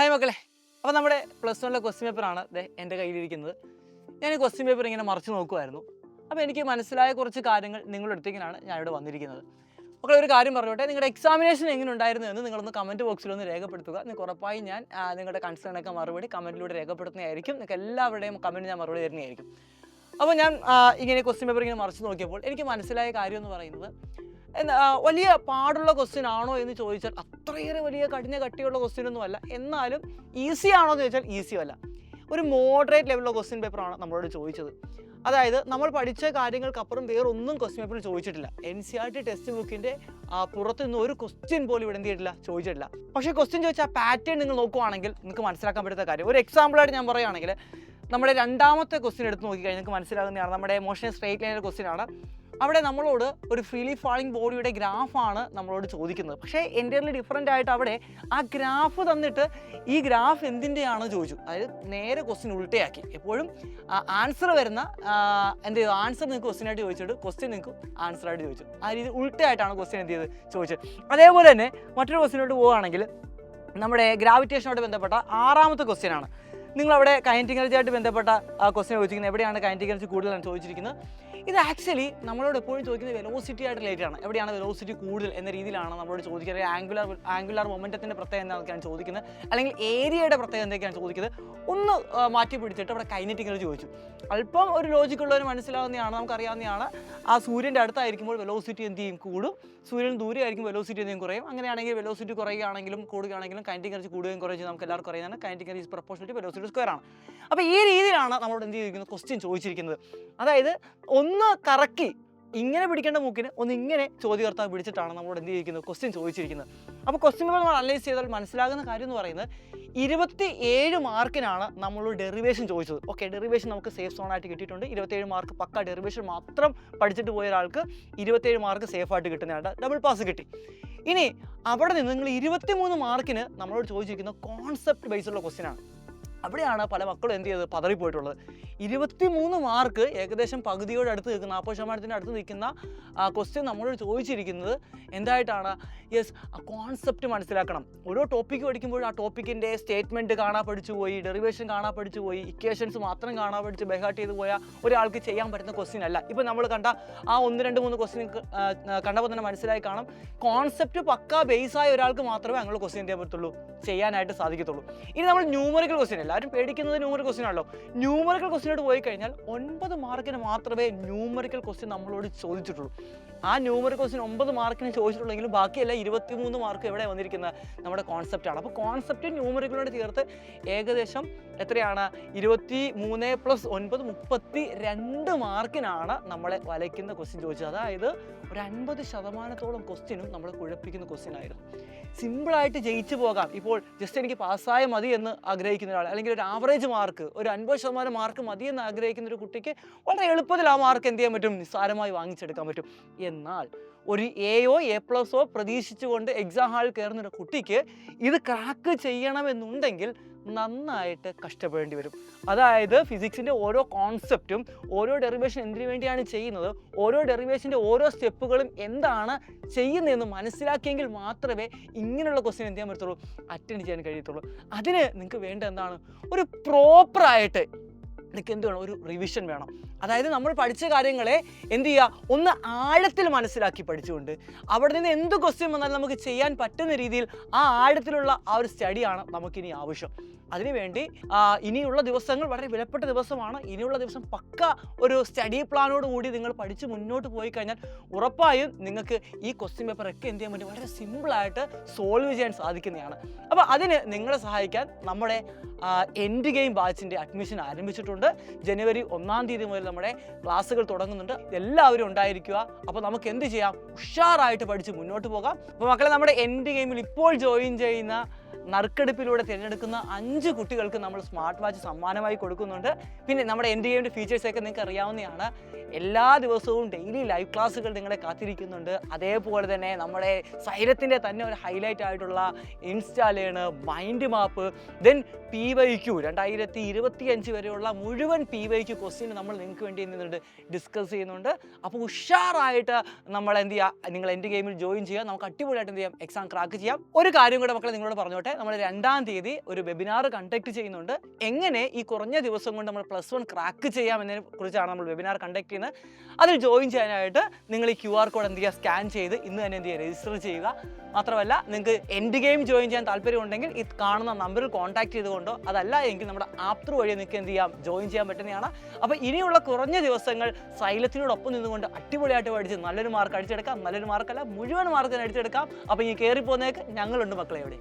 Hi മക്കളെ, അപ്പോൾ നമ്മുടെ +1 ക്വസ്റ്റ്യൻ പേപ്പറാണ് എൻ്റെ കയ്യിലിരിക്കുന്നത്. ഞാൻ ഈ ക്വസ്റ്റ്യൻ പേപ്പർ ഇങ്ങനെ മറിച്ച് നോക്കുമായിരുന്നു. അപ്പോൾ എനിക്ക് മനസ്സിലായ കുറച്ച് കാര്യങ്ങൾ നിങ്ങളുടെ അടുത്തേക്കാണ് ഞാനിവിടെ വന്നിരിക്കുന്നത്. മക്കളെ, ഒരു കാര്യം പറഞ്ഞോട്ടെ, നിങ്ങളുടെ എക്സാമിനേഷൻ എങ്ങനെ ഉണ്ടായിരുന്നു എന്ന് നിങ്ങളൊന്ന് കമൻറ്റ് ബോക്സിലൊന്ന് രേഖപ്പെടുത്തുക. നിങ്ങൾക്ക് ഉറപ്പായി ഞാൻ നിങ്ങളുടെ കൺസേണൊക്കെ മറുപടി കമൻറ്റിലൂടെ രേഖപ്പെടുത്തുന്നതായിരിക്കും. നിങ്ങൾക്ക് എല്ലാവരുടെയും കമൻറ്റ് ഞാൻ മറുപടി തരുന്നതായിരിക്കും. അപ്പോൾ ഞാൻ ഇങ്ങനെ ക്വസ്റ്റ്യൻ പേപ്പർ ഇങ്ങനെ മറിച്ച് നോക്കിയപ്പോൾ എനിക്ക് മനസ്സിലായ കാര്യം എന്ന് പറയുന്നത്, വലിയ പാടുള്ള ക്വസ്റ്റ്യൻ ആണോ എന്ന് ചോദിച്ചാൽ അത്രയേറെ വലിയ കട്ടിയുള്ള ക്വസ്റ്റ്യൻ ഒന്നും അല്ല. എന്നാലും ഈസി ആണോ എന്ന് ചോദിച്ചാൽ ഈസിയും അല്ല. ഒരു മോഡറേറ്റ് ലെവലുള്ള ക്വസ്റ്റ്യൻ പേപ്പറാണ് നമ്മളോട് ചോദിച്ചത്. അതായത് നമ്മൾ പഠിച്ച കാര്യങ്ങൾക്കപ്പുറം വേറൊന്നും ക്വസ്റ്റ്യൻ പേപ്പറിൽ ചോദിച്ചിട്ടില്ല. NCERT ടെക്സ്റ്റ് ബുക്കിൻ്റെ പുറത്തു നിന്ന് ഒരു ക്വസ്റ്റ്യൻ പോലും ഇവിടെ എന്ത് ചെയ്തിട്ടില്ല, ചോദിച്ചിട്ടില്ല. പക്ഷേ ക്വസ്റ്റ്യൻ ചോദിച്ചാൽ ആ പാറ്റേൺ നിങ്ങൾ നോക്കുവാണെങ്കിൽ നിങ്ങൾക്ക് മനസ്സിലാക്കാൻ പറ്റുന്ന കാര്യം, ഒരു എക്സാമ്പിളായിട്ട് ഞാൻ പറയുകയാണെങ്കിൽ, നമ്മുടെ രണ്ടാമത്തെ ക്വസ്റ്റ്യൻ എടുത്ത് നോക്കിക്കഴിഞ്ഞാൽ നിങ്ങൾക്ക് മനസ്സിലാകുന്നതാണ്. നമ്മുടെ മോഷൻ സ്ട്രേറ്റ് ലൈനിലെ ക്വസ്റ്റ്യൻ ആണ്. അവിടെ നമ്മളോട് ഒരു ഫ്രീലി ഫാളിംഗ് ബോഡിയുടെ ഗ്രാഫാണ് നമ്മളോട് ചോദിക്കുന്നത്. പക്ഷേ എൻ്റയർലി ഡിഫറൻ്റ് ആയിട്ട് അവിടെ ആ ഗ്രാഫ് തന്നിട്ട് ഈ ഗ്രാഫ് എന്തിൻ്റെയാണെന്ന് ചോദിച്ചു. അതായത് നേരെ ക്വസ്റ്റ്യൻ ഉൾട്ടയാക്കി. എപ്പോഴും ആൻസർ വരുന്ന എന്ത് ചെയ്തു, ആൻസർ നിങ്ങൾക്ക് ക്വസ്റ്റ്യനായിട്ട് ചോദിച്ചിട്ട് ക്വസ്റ്റ്യൻ നിങ്ങൾക്ക് ആൻസറായിട്ട് ചോദിച്ചു. ആ രീതി ഉൾട്ടയായിട്ടാണ് ക്വസ്റ്റ്യൻ എന്ത് ചെയ്ത് ചോദിച്ചത്. അതേപോലെ തന്നെ മറ്റൊരു ക്വസ്റ്റ്യനോട്ട് പോവുകയാണെങ്കിൽ, നമ്മുടെ ഗ്രാവിറ്റേഷനോട് ബന്ധപ്പെട്ട 6ാമത്തെ ക്വസ്റ്റ്യൻ ആണ്. നിങ്ങളവിടെ കൈനറ്റിക് എനർജിയായിട്ട് ബന്ധപ്പെട്ട ക്വസ്റ്റ്യൻ ചോദിച്ചിരിക്കുന്നത്, എവിടെയാണ് കൈനറ്റിക് എനർജി കൂടുതലാണ് ചോദിച്ചിരിക്കുന്നത്. ഇത് ആക്ച്വലി നമ്മളോട് എപ്പോഴും ചോദിക്കുന്നത് വെലോസിറ്റി ആയിട്ട് റിലേറ്റഡ് ആണ്. എവിടെയാണ് വെലോസിറ്റി കൂടുതൽ എന്ന രീതിയിലാണ് നമ്മളോട് ചോദിക്കുന്നത്. ആംഗുലാർ മൊമെൻറ്റത്തിൻ്റെ പ്രത്യേകത എന്തൊക്കെയാണ് ചോദിക്കുന്നത്, അല്ലെങ്കിൽ ഏരിയയുടെ പ്രത്യേകത എന്തൊക്കെയാണ് ചോദിക്കുന്നത്. ഒന്ന് മാറ്റി പിടിച്ചിട്ട് അവിടെ കൈനറ്റിക് എനർജി ചോദിച്ചു. അല്പം ഒരു ലോജിക്കുള്ളവർ മനസ്സിലാവുന്നതാണ്, നമുക്കറിയാവുന്നതാണ്. ആ സൂര്യൻ്റെ അടുത്തായിരിക്കുമ്പോൾ വെലോസിറ്റി എന്ത് ചെയ്യും, കൂടും. സൂര്യൻ ദൂരെ ആയിരിക്കും വെലോസിറ്റി എന്തെങ്കിലും കുറയും. അങ്ങനെയാണെങ്കിൽ വെലോസിറ്റി കുറയുകയാണെങ്കിലും കൂടുകയാണെങ്കിലും കൈനറ്റിക് എനർജി കൂടുകയും കുറയും നമുക്ക് എല്ലാവർക്കും അറിയാവുന്നതാണ്. Kinetic energy proportional to velocity square ആണ്. അപ്പോൾ ഈ രീതിയിലാണ് നമ്മളോട് എന്ത് ചെയ്തിരിക്കുന്നത്, ക്വസ്റ്റ്യൻ ചോദിച്ചിരിക്കുന്നത്. അതായത് ഒന്ന് കറക്കി ഇങ്ങനെ പിടിക്കേണ്ട മൂക്കിന് ഒന്ന് ഇങ്ങനെ ചോദ്യകർത്താവ് പിടിച്ചിട്ടാണ് നമ്മളോട് എന്ത് ചെയ്തിരിക്കുന്നത്, ക്വസ്റ്റ്യൻ ചോദിച്ചിരിക്കുന്നത്. അപ്പോൾ ക്വസ്റ്റ്യൻ പേപ്പർ നമ്മൾ അനലൈസ് ചെയ്താൽ മനസ്സിലാകുന്ന കാര്യം എന്ന് പറയുന്നത്, 27 മാർക്കിനാണ് നമ്മളോട് ഡെറിവേഷൻ ചോദിച്ചത്. ഓക്കെ, ഡെറിവേഷൻ നമുക്ക് സേഫ് സോണായിട്ട് കിട്ടിയിട്ടുണ്ട്. 27 മാർക്ക് പക്ക ഡെറിവേഷൻ മാത്രം പഠിച്ചിട്ട് പോയ ഒരാൾക്ക് 27 മാർക്ക് സേഫായിട്ട് കിട്ടുന്നതാണ്, ഡബിൾ പാസ് കിട്ടി. ഇനി അവിടെ നിന്ന് നിങ്ങൾ 23 മാർക്കിന് നമ്മളോട് ചോദിച്ചിരിക്കുന്ന കോൺസെപ്റ്റ് ബേസ്ഡുള്ള ക്വസ്റ്റ്യൻ ആണ്. അവിടെയാണ് പല മക്കളും എന്ത് ചെയ്തത്, പതറിപ്പോയിട്ടുള്ളത്. 23 മാർക്ക് ഏകദേശം പകുതിയോട് അടുത്ത് നിൽക്കുന്ന, 40% അടുത്ത് നിൽക്കുന്ന ക്വസ്റ്റ്യൻ നമ്മളോട് ചോദിച്ചിരിക്കുന്നത് എന്തായിട്ടാണ്, യെസ്, ആ കോൺസെപ്റ്റ് മനസ്സിലാക്കണം. ഓരോ ടോപ്പിക്ക് പഠിക്കുമ്പോഴും ആ ടോപ്പിക്കിൻ്റെ സ്റ്റേറ്റ്മെൻറ്റ് കാണാൻ പഠിച്ചു പോയി, ഡെറിവേഷൻ കാണാൻ പഠിച്ചു പോയി, ഇക്വേഷൻസ് മാത്രം കാണാൻ പഠിച്ച് ബൈഹാർട്ട് ചെയ്ത് പോയാൽ ഒരാൾക്ക് ചെയ്യാൻ പറ്റുന്ന ക്വസ്റ്റ്യൻ അല്ല. ഇപ്പോൾ നമ്മൾ കണ്ട ആ 1, 2, 3 ക്വസ്റ്റ്യൻ കണ്ടപ്പോൾ തന്നെ മനസ്സിലായി കാണും. കോൺസെപ്റ്റ് പക്ക ബേസായ ഒരാൾക്ക് മാത്രമേ അങ്ങനെയുള്ള ക്വസ്റ്റ്യൻ ചെയ്യാൻ പറ്റുള്ളൂ, ചെയ്യാനായിട്ട് സാധിക്കത്തുള്ളൂ. ഇനി നമ്മൾ ന്യൂമറിക്കൽ ക്വസ്റ്റ്യൻ, എല്ലാവരും പേടിക്കുന്നത് ന്യൂമറിക്കൽ ക്വസ്റ്റ്യൻ ആണല്ലോ. ന്യൂമറിക്കൽ ക്വസ്റ്റ്യനോട് പോയി കഴിഞ്ഞാൽ 9 മാർക്കിന് മാത്രമേ ന്യൂമറിക്കൽ ക്വസ്റ്റ്യൻ നമ്മളോട് ചോദിച്ചിട്ടുള്ളൂ. ആ ന്യൂമറിക്കൽ ക്വസ്റ്റ്യൻ 9 മാർക്കിന് ചോദിച്ചിട്ടുള്ളെങ്കിലും ബാക്കിയല്ല 23 മാർക്ക് എവിടെ വന്നിരിക്കുന്നത്, നമ്മുടെ കോൺസെപ്റ്റാണ്. അപ്പോൾ കോൺസെപ്റ്റ് ന്യൂമറിക്കലോട് ചേർത്ത് ഏകദേശം എത്രയാണ്, 23 + 9 32 മാർക്കിനാണ് നമ്മളെ വലയ്ക്കുന്ന ക്വസ്റ്റ്യൻ ചോദിച്ചത്. അതായത് ഒരു 50% ക്വസ്റ്റ്യനും നമ്മളെ കുഴപ്പിക്കുന്ന ക്വസ്റ്റ്യൻ ആയിരുന്നു. സിമ്പിളായിട്ട് ജയിച്ചു പോകാം, ഇപ്പോൾ ജസ്റ്റ് എനിക്ക് പാസ്സായ മതി എന്ന് ആഗ്രഹിക്കുന്ന ഒരാൾ, അല്ലെങ്കിൽ ഒരു ആവറേജ് മാർക്ക്, ഒരു 50% മാർക്ക് മതി എന്ന് ആഗ്രഹിക്കുന്ന ഒരു കുട്ടിക്ക് വളരെ എളുപ്പത്തിൽ ആ മാർക്ക് എന്ത് ചെയ്യാൻ പറ്റും, നിസ്സാരമായി വാങ്ങിച്ചെടുക്കാൻ പറ്റും. എന്നാൽ ഒരു എയോ A+ഓ പ്രതീക്ഷിച്ചുകൊണ്ട് എക്സാം ഹാളിൽ കയറുന്ന ഒരു കുട്ടിക്ക് ഇത് ക്രാക്ക് ചെയ്യണമെന്നുണ്ടെങ്കിൽ നന്നായിട്ട് കഷ്ടപ്പെടേണ്ടി വരും. അതായത് ഫിസിക്സിൻ്റെ ഓരോ കോൺസെപ്റ്റും, ഓരോ ഡെറിവേഷൻ എന്തിനു വേണ്ടിയാണ് ചെയ്യുന്നത്, ഓരോ ഡെറിവേഷൻ്റെ ഓരോ സ്റ്റെപ്പുകളും എന്താണ് ചെയ്യുന്നതെന്ന് മനസ്സിലാക്കിയെങ്കിൽ മാത്രമേ ഇങ്ങനെയുള്ള ക്വസ്റ്റ്യൻ എന്ത് ചെയ്യാൻ പറ്റത്തുള്ളൂ, അറ്റൻഡ് ചെയ്യാൻ കഴിയത്തുള്ളൂ. അതിന് നിങ്ങൾക്ക് വേണ്ട എന്താണ്, ഒരു പ്രോപ്പറായിട്ട് നിങ്ങൾക്ക് എന്ത് വേണം, ഒരു റിവിഷൻ വേണം. അതായത് നമ്മൾ പഠിച്ച കാര്യങ്ങളെ എന്ത് ചെയ്യുക, ഒന്ന് ആഴത്തിൽ മനസ്സിലാക്കി പഠിച്ചുകൊണ്ട് അവിടെ നിന്ന് എന്ത് ക്വസ്റ്റ്യൻ വന്നാലും നമുക്ക് ചെയ്യാൻ പറ്റുന്ന രീതിയിൽ ആ ആഴത്തിലുള്ള ആ ഒരു സ്റ്റഡിയാണ് നമുക്കിനി ആവശ്യം. അതിനുവേണ്ടി ഇനിയുള്ള ദിവസങ്ങൾ വളരെ വിലപ്പെട്ട ദിവസമാണ്. ഇനിയുള്ള ദിവസം പക്ക ഒരു സ്റ്റഡി പ്ലാനോട് കൂടി നിങ്ങൾ പഠിച്ച് മുന്നോട്ട് പോയി കഴിഞ്ഞാൽ ഉറപ്പായും നിങ്ങൾക്ക് ഈ ക്വസ്റ്റ്യൻ പേപ്പറൊക്കെ എന്ത് ചെയ്യാൻ പറ്റും, വളരെ സിമ്പിളായിട്ട് സോൾവ് ചെയ്യാൻ സാധിക്കുന്നതാണ്. അപ്പോൾ അതിന് നിങ്ങളെ സഹായിക്കാൻ നമ്മുടെ എൻഡ് ഗെയിം ബാച്ചിൻ്റെ അഡ്മിഷൻ ആരംഭിച്ചിട്ടുണ്ട്. ജനുവരി 1-ാം തീയതി മുതൽ നമ്മുടെ ക്ലാസ്സുകൾ തുടങ്ങുന്നുണ്ട്. എല്ലാവരും ഉണ്ടായിരിക്കുക. അപ്പോൾ നമുക്ക് എന്ത് ചെയ്യാം, ഉഷാറായിട്ട് പഠിച്ച് മുന്നോട്ട് പോകാം. അപ്പോൾ മക്കളെ, നമ്മുടെ എൻഡ് ഗെയിമിൽ ഇപ്പോൾ ജോയിൻ ചെയ്യുന്ന നറുക്കെടുപ്പിലൂടെ തിരഞ്ഞെടുക്കുന്ന 5 കുട്ടികൾക്ക് നമ്മൾ സ്മാർട്ട് വാച്ച് സമ്മാനമായി കൊടുക്കുന്നുണ്ട്. പിന്നെ നമ്മുടെ എൻഡ് ഗെയിമിൻ്റെ ഫീച്ചേഴ്സൊക്കെ നിങ്ങൾക്ക് അറിയാവുന്നതാണ്. എല്ലാ ദിവസവും ഡെയിലി ലൈവ് ക്ലാസ്സുകൾ നിങ്ങളെ കാത്തിരിക്കുന്നുണ്ട്. അതേപോലെ തന്നെ നമ്മുടെ സൈലത്തിൻ്റെ തന്നെ ഒരു ഹൈലൈറ്റ് ആയിട്ടുള്ള ഇൻസ്റ്റാലേണ്, മൈൻഡ് മാപ്പ്, ദെൻ PYQ 2025 വരെയുള്ള മുഴുവൻ PYQ ക്വസ്റ്റ്യൻ നമ്മൾ നിങ്ങൾക്ക് വേണ്ടി എന്തുണ്ട് ഡിസ്കസ് ചെയ്യുന്നുണ്ട്. അപ്പോൾ ഉഷാറായിട്ട് നമ്മൾ എന്ത് ചെയ്യുക, നിങ്ങൾ എൻ്റെ ഗെയിമിൽ ജോയിൻ ചെയ്യുക. നമുക്ക് അടിപൊളിയായിട്ട് എന്ത് ചെയ്യാം, എക്സാം ക്രാക്ക് ചെയ്യാം. ഒരു കാര്യം കൂടെ മക്കളെ നിങ്ങളോട് പറഞ്ഞോട്ടെ, പറഞ്ഞോട്ടെ, നമ്മൾ 2-ാം തീയതി ഒരു വെബിനാർ കണ്ടക്ട് ചെയ്യുന്നുണ്ട്. എങ്ങനെ ഈ കുറഞ്ഞ ദിവസം കൊണ്ട് നമ്മൾ +1 ക്രാക്ക് ചെയ്യാം എന്നതിനെ കുറിച്ചാണ് നമ്മൾ വെബിനാർ കണ്ടക്ട് ചെയ്യുന്നത്. അതിൽ ജോയിൻ ചെയ്യാനായിട്ട് നിങ്ങൾ ഈ QR കോഡ് എന്ത് ചെയ്യുക, സ്കാൻ ചെയ്ത് ഇന്ന് തന്നെ എന്ത് ചെയ്യുക, രജിസ്റ്റർ ചെയ്യുക. മാത്രമല്ല, നിങ്ങൾക്ക് എൻഡ് ഗെയിം ജോയിൻ ചെയ്യാൻ താല്പര്യമുണ്ടെങ്കിൽ ഈ കാണുന്ന നമ്പറിൽ കോൺടാക്ട് ചെയ്തുകൊണ്ടോ, അതല്ല എങ്കിൽ നമ്മുടെ ആപ്പ് ത്രൂ വഴി നിങ്ങൾക്ക് എന്ത് ചെയ്യാം, ജോയിൻ ചെയ്യാൻ പറ്റുന്നതാണ്. അപ്പോൾ ഇനിയുള്ള കുറഞ്ഞ ദിവസങ്ങൾ സൈലത്തിനോടൊപ്പം നിന്നുകൊണ്ട് അടിപൊളിയായിട്ട് പഠിച്ച് നല്ലൊരു മാർക്ക് അടിച്ചെടുക്കാം. നല്ലൊരു മാർക്കല്ല, മുഴുവൻ മാർക്ക് അടിച്ചെടുക്കാം. അപ്പോൾ ഈ കയറി പോകുന്നേക്ക് ഞങ്ങളുണ്ട് മക്കളെ. എവിടെ